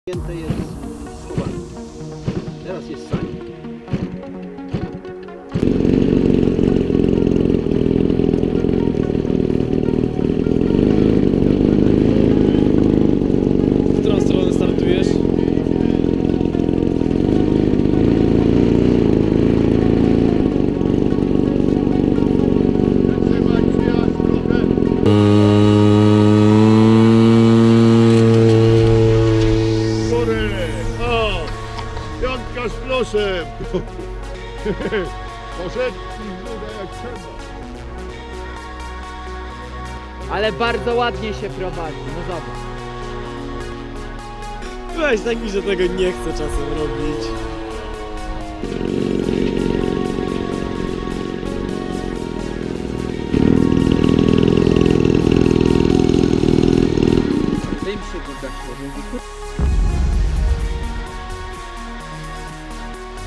Pięte jest schowane. Teraz jest sanie. W którą stronę startujesz? Piątka z plusem. Poszedł jak trzeba. Ale bardzo ładnie się prowadzi, no zobacz. Weź, tak mi się tego nie chce czasem robić. Tym się guda człowieku.